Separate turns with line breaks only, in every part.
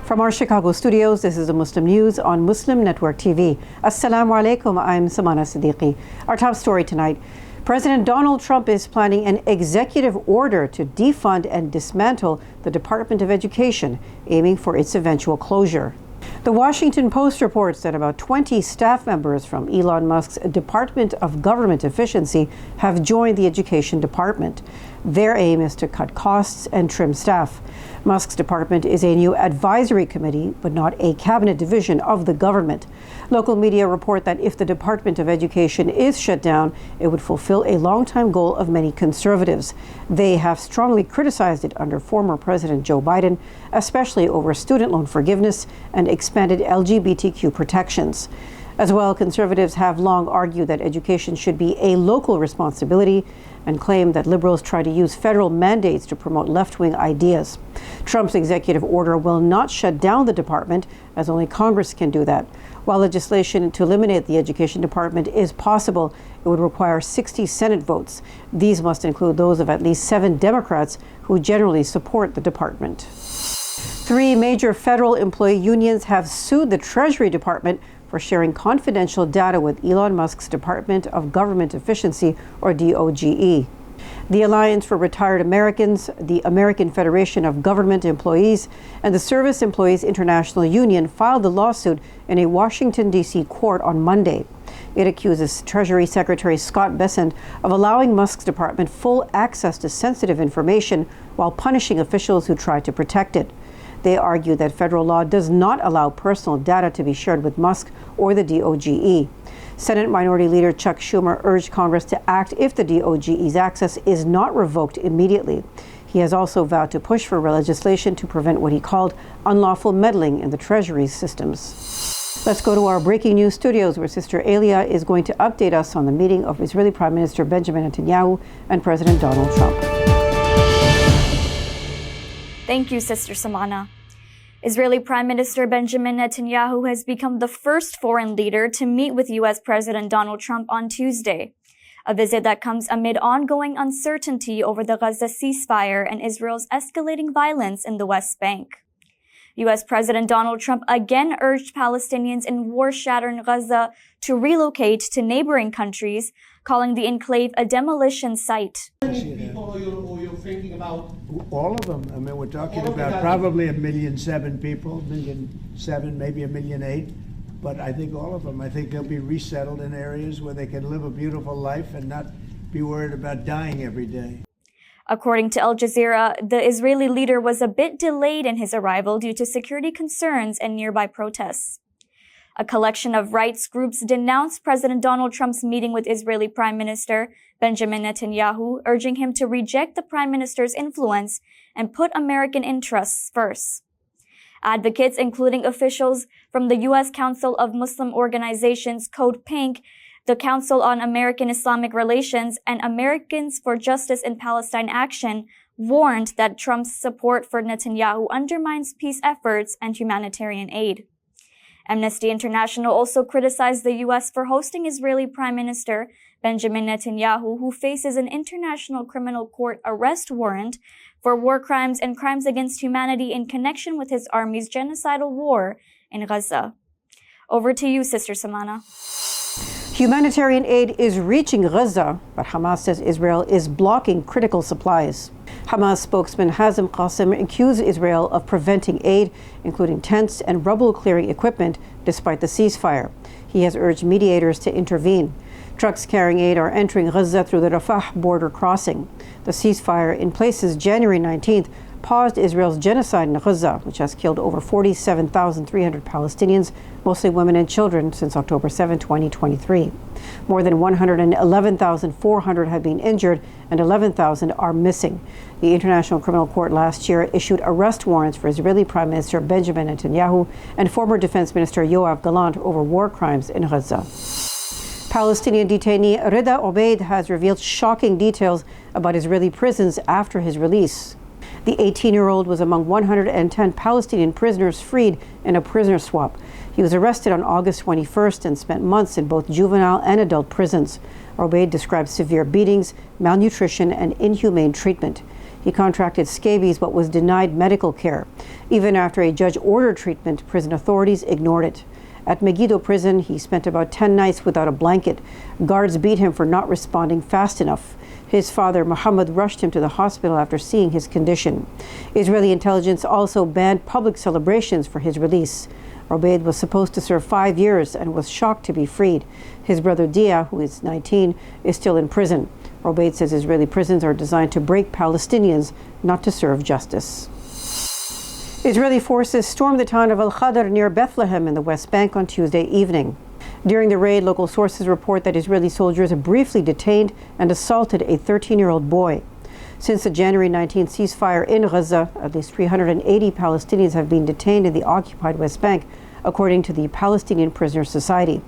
From our Chicago studios, this is the Muslim News on Muslim Network TV. Assalamu alaikum, I'm Samana Siddiqui. Our top story tonight. President Donald Trump is planning an executive order to defund and dismantle the Department of Education, aiming for its eventual closure. The Washington Post reports that about 20 staff members from Elon Musk's Department of Government Efficiency have joined the Education Department. Their aim is to cut costs and trim staff. Musk's department is a new advisory committee, but not a cabinet division of the government. Local media report that if the Department of Education is shut down, it would fulfill a longtime goal of many conservatives. They have strongly criticized it under former President Joe Biden, especially over student loan forgiveness and expanded LGBTQ protections. As well, conservatives have long argued that education should be a local responsibility and claim that liberals try to use federal mandates to promote left-wing ideas. Trump's executive order will not shut down the department, as only Congress can do that. While legislation to eliminate the Education Department is possible, it would require 60 Senate votes. These must include those of at least 7 Democrats who generally support the department. 3 major federal employee unions have sued the Treasury Department for sharing confidential data with Elon Musk's Department of Government Efficiency, or DOGE. The Alliance for Retired Americans, the American Federation of Government Employees, and the Service Employees International Union filed the lawsuit in a Washington, D.C. court on Monday. It accuses Treasury Secretary Scott Bessent of allowing Musk's department full access to sensitive information while punishing officials who try to protect it. They argue that federal law does not allow personal data to be shared with Musk or the DOGE. Senate Minority Leader Chuck Schumer urged Congress to act if the DOGE's access is not revoked immediately. He has also vowed to push for legislation to prevent what he called unlawful meddling in the Treasury's systems. Let's go to our breaking news studios, where Sister Elia is going to update us on the meeting of Israeli Prime Minister Benjamin Netanyahu and President Donald Trump.
Thank you, Sister Samana. Israeli Prime Minister Benjamin Netanyahu has become the first foreign leader to meet with U.S. President Donald Trump on Tuesday, a visit that comes amid ongoing uncertainty over the Gaza ceasefire and Israel's escalating violence in the West Bank. U.S. President Donald Trump again urged Palestinians in war-shattered Gaza to relocate to neighboring countries, calling the enclave a demolition site.
How many people are you thinking about?
All of them. I mean, we're talking about probably 1,000,007 people, 1,000,007, maybe 1,000,008. But I think all of them. I think they'll be resettled in areas where they can live a beautiful life and not be worried about dying every day.
According to Al Jazeera, the Israeli leader was a bit delayed in his arrival due to security concerns and nearby protests. A collection of rights groups denounced President Donald Trump's meeting with Israeli Prime Minister Benjamin Netanyahu, urging him to reject the Prime Minister's influence and put American interests first. Advocates, including officials from the U.S. Council of Muslim Organizations, Code Pink, the Council on American Islamic Relations, and Americans for Justice in Palestine Action, warned that Trump's support for Netanyahu undermines peace efforts and humanitarian aid. Amnesty International also criticized the U.S. for hosting Israeli Prime Minister Benjamin Netanyahu, who faces an International Criminal Court arrest warrant for war crimes and crimes against humanity in connection with his army's genocidal war in Gaza. Over to you, Sister Samana.
Humanitarian aid is reaching Gaza, but Hamas says Israel is blocking critical supplies. Hamas spokesman Hazem Qasim accused Israel of preventing aid, including tents and rubble-clearing equipment, despite the ceasefire. He has urged mediators to intervene. Trucks carrying aid are entering Gaza through the Rafah border crossing. The ceasefire, in place since January 19th, paused Israel's genocide in Gaza, which has killed over 47,300 Palestinians, mostly women and children, since October 7, 2023. More than 111,400 have been injured and 11,000 are missing. The International Criminal Court last year issued arrest warrants for Israeli Prime Minister Benjamin Netanyahu and former Defense Minister Yoav Gallant over war crimes in Gaza. Palestinian detainee Rida Obaid has revealed shocking details about Israeli prisons after his release. The 18-year-old was among 110 Palestinian prisoners freed in a prisoner swap. He was arrested on August 21st and spent months in both juvenile and adult prisons. Obaid described severe beatings, malnutrition, and inhumane treatment. He contracted scabies but was denied medical care. Even after a judge ordered treatment, prison authorities ignored it. At Megiddo prison, he spent about 10 nights without a blanket. Guards beat him for not responding fast enough. His father, Muhammad, rushed him to the hospital after seeing his condition. Israeli intelligence also banned public celebrations for his release. Robaid was supposed to serve 5 years and was shocked to be freed. His brother Dia, who is 19, is still in prison. Robaid says Israeli prisons are designed to break Palestinians, not to serve justice. Israeli forces stormed the town of Al-Khadr near Bethlehem in the West Bank on Tuesday evening. During the raid, local sources report that Israeli soldiers briefly detained and assaulted a 13-year-old boy. Since the January 19th ceasefire in Gaza, at least 380 Palestinians have been detained in the occupied West Bank, according to the Palestinian Prisoner Society.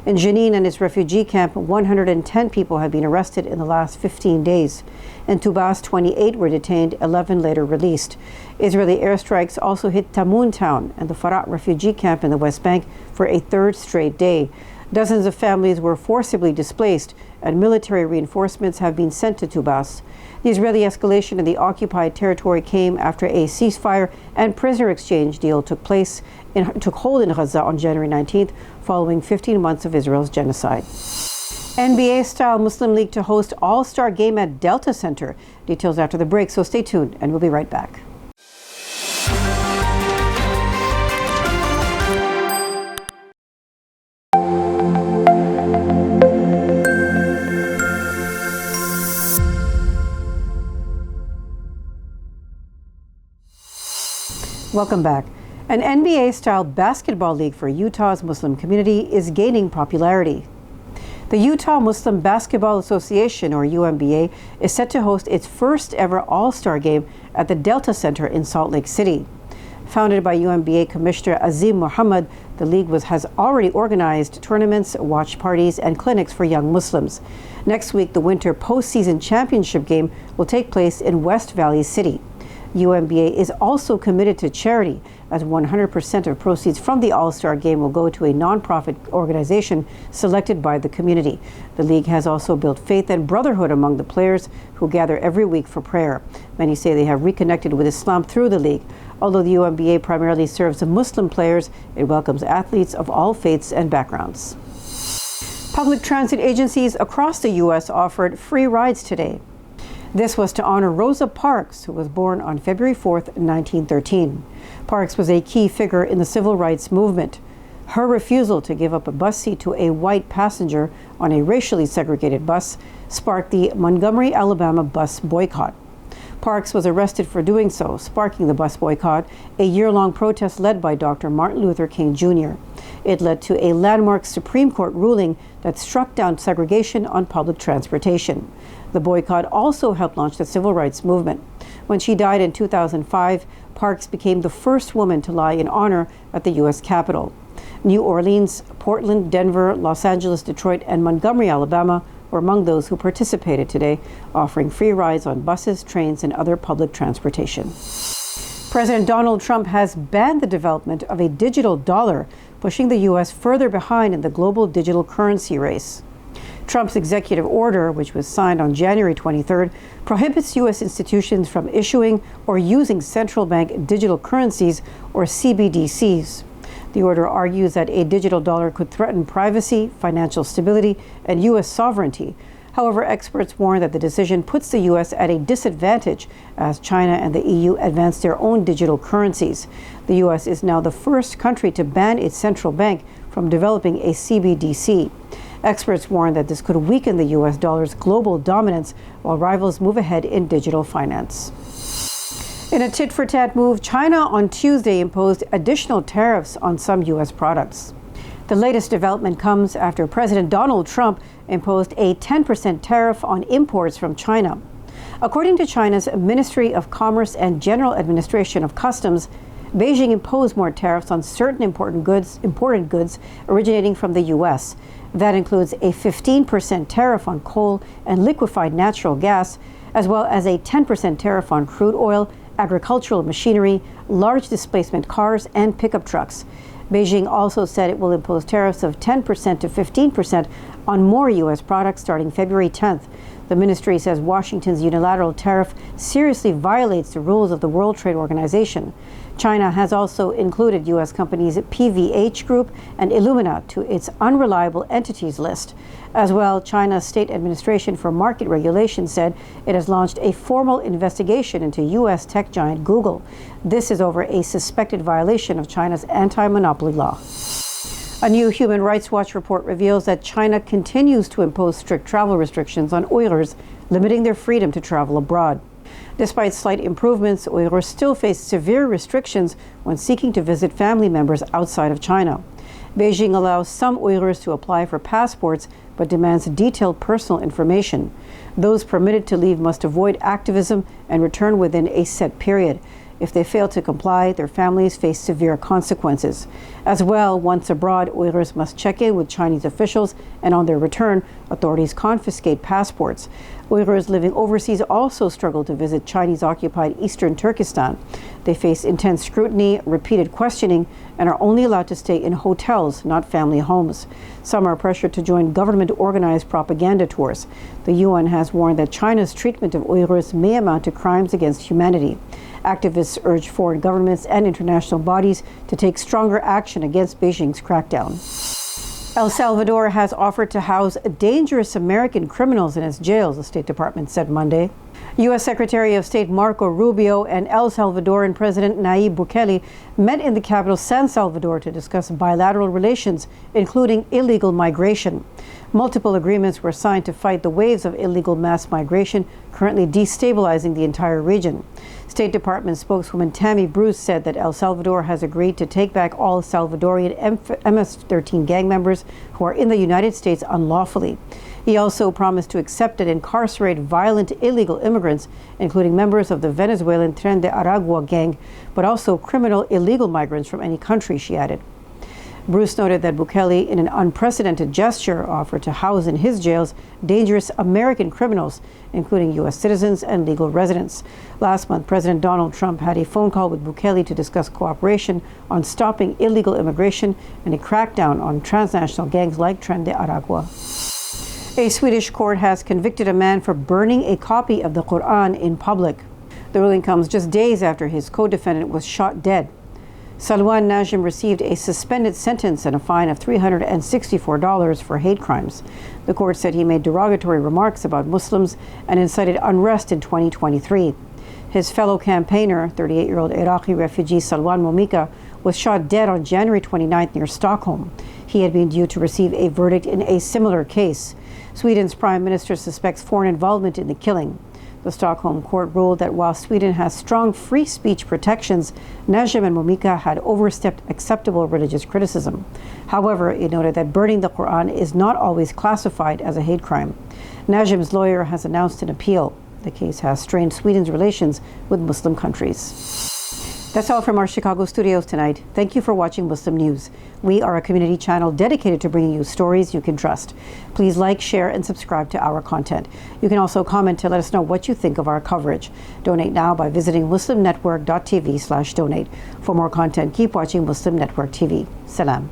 In Jenin and its refugee camp, 110 people have been arrested in the last 15 days. In Tubas, 28 were detained, 11 later released. Israeli airstrikes also hit Tamun town and the Farat refugee camp in the West Bank for a third straight day. Dozens of families were forcibly displaced, and military reinforcements have been sent to Tubas. The Israeli escalation in the occupied territory came after a ceasefire and prisoner exchange deal took hold in Gaza on January 19th, following 15 months of Israel's genocide. NBA-style Muslim League to host All-Star game at Delta Center. Details after the break, so stay tuned, and we'll be right back. Welcome back. An NBA-style basketball league for Utah's Muslim community is gaining popularity. The Utah Muslim Basketball Association, or UMBA, is set to host its first ever All-Star game at the Delta Center in Salt Lake City. Founded by UMBA Commissioner Azim Muhammad, the league has already organized tournaments, watch parties, and clinics for young Muslims. Next week, the winter postseason championship game will take place in West Valley City. UMBA is also committed to charity, as 100% of proceeds from the All-Star game will go to a nonprofit organization selected by the community. The league has also built faith and brotherhood among the players who gather every week for prayer. Many say they have reconnected with Islam through the league. Although the UMBA primarily serves Muslim players, it welcomes athletes of all faiths and backgrounds. Public transit agencies across the U.S. offered free rides today. This was to honor Rosa Parks, who was born on February 4th, 1913. Parks was a key figure in the civil rights movement. Her refusal to give up a bus seat to a white passenger on a racially segregated bus sparked the Montgomery, Alabama bus boycott. Parks was arrested for doing so, sparking the bus boycott, a year-long protest led by Dr. Martin Luther King Jr. It led to a landmark Supreme Court ruling that struck down segregation on public transportation. The boycott also helped launch the civil rights movement. When she died in 2005, Parks became the first woman to lie in honor at the U.S. Capitol. New Orleans, Portland, Denver, Los Angeles, Detroit, and Montgomery, Alabama were among those who participated today, offering free rides on buses, trains, and other public transportation. President Donald Trump has banned the development of a digital dollar, pushing the U.S. further behind in the global digital currency race. Trump's executive order, which was signed on January 23rd, prohibits U.S. institutions from issuing or using central bank digital currencies, or CBDCs. The order argues that a digital dollar could threaten privacy, financial stability, and U.S. sovereignty. However, experts warn that the decision puts the U.S. at a disadvantage as China and the EU advance their own digital currencies. The U.S. is now the first country to ban its central bank from developing a CBDC. Experts warn that this could weaken the U.S. dollar's global dominance while rivals move ahead in digital finance. In a tit-for-tat move, China on Tuesday imposed additional tariffs on some U.S. products. The latest development comes after President Donald Trump imposed a 10% tariff on imports from China. According to China's Ministry of Commerce and General Administration of Customs, Beijing imposed more tariffs on certain imported goods originating from the U.S. That includes a 15% tariff on coal and liquefied natural gas, as well as a 10% tariff on crude oil, agricultural machinery, large displacement cars, and pickup trucks. Beijing also said it will impose tariffs of 10% to 15% on more U.S. products starting February 10th. The ministry says Washington's unilateral tariff seriously violates the rules of the World Trade Organization. China has also included U.S. companies PVH Group and Illumina to its unreliable entities list. As well, China's State Administration for Market Regulation said it has launched a formal investigation into U.S. tech giant Google. This is over a suspected violation of China's anti-monopoly law. A new Human Rights Watch report reveals that China continues to impose strict travel restrictions on Uyghurs, limiting their freedom to travel abroad. Despite slight improvements, Uyghurs still face severe restrictions when seeking to visit family members outside of China. Beijing allows some Uyghurs to apply for passports but demands detailed personal information. Those permitted to leave must avoid activism and return within a set period. If they fail to comply, their families face severe consequences. As well, once abroad, Uyghurs must check in with Chinese officials, and on their return, authorities confiscate passports. Uyghurs living overseas also struggle to visit Chinese-occupied eastern Turkestan. They face intense scrutiny, repeated questioning, and are only allowed to stay in hotels, not family homes. Some are pressured to join government-organized propaganda tours. The UN has warned that China's treatment of Uyghurs may amount to crimes against humanity. Activists urge foreign governments and international bodies to take stronger action against Beijing's crackdown. El Salvador has offered to house dangerous American criminals in its jails, the State Department said Monday. U.S. Secretary of State Marco Rubio and El Salvadoran President Nayib Bukele met in the capital San Salvador to discuss bilateral relations, including illegal migration. Multiple agreements were signed to fight the waves of illegal mass migration currently destabilizing the entire region. State Department spokeswoman Tammy Bruce said that El Salvador has agreed to take back all Salvadorian MS-13 gang members who are in the United States unlawfully. He also promised to accept and incarcerate violent illegal immigrants, including members of the Venezuelan Tren de Aragua gang, but also criminal illegal migrants from any country, she added. Bruce noted that Bukele, in an unprecedented gesture, offered to house in his jails dangerous American criminals, including U.S. citizens and legal residents. Last month, President Donald Trump had a phone call with Bukele to discuss cooperation on stopping illegal immigration and a crackdown on transnational gangs like Tren de Aragua. A Swedish court has convicted a man for burning a copy of the Quran in public. The ruling comes just days after his co-defendant was shot dead. Salwan Najim received a suspended sentence and a fine of $364 for hate crimes. The court said he made derogatory remarks about Muslims and incited unrest in 2023. His fellow campaigner, 38-year-old Iraqi refugee Salwan Momika, was shot dead on January 29th near Stockholm. He had been due to receive a verdict in a similar case. Sweden's prime minister suspects foreign involvement in the killing. The Stockholm court ruled that while Sweden has strong free speech protections, Najim and Momika had overstepped acceptable religious criticism. However, it noted that burning the Quran is not always classified as a hate crime. Najim's lawyer has announced an appeal. The case has strained Sweden's relations with Muslim countries. That's all from our Chicago studios tonight. Thank you for watching Muslim News. We are a community channel dedicated to bringing you stories you can trust. Please like, share, and subscribe to our content. You can also comment to let us know what you think of our coverage. Donate now by visiting muslimnetwork.tv/donate. For more content, keep watching Muslim Network TV. Salam.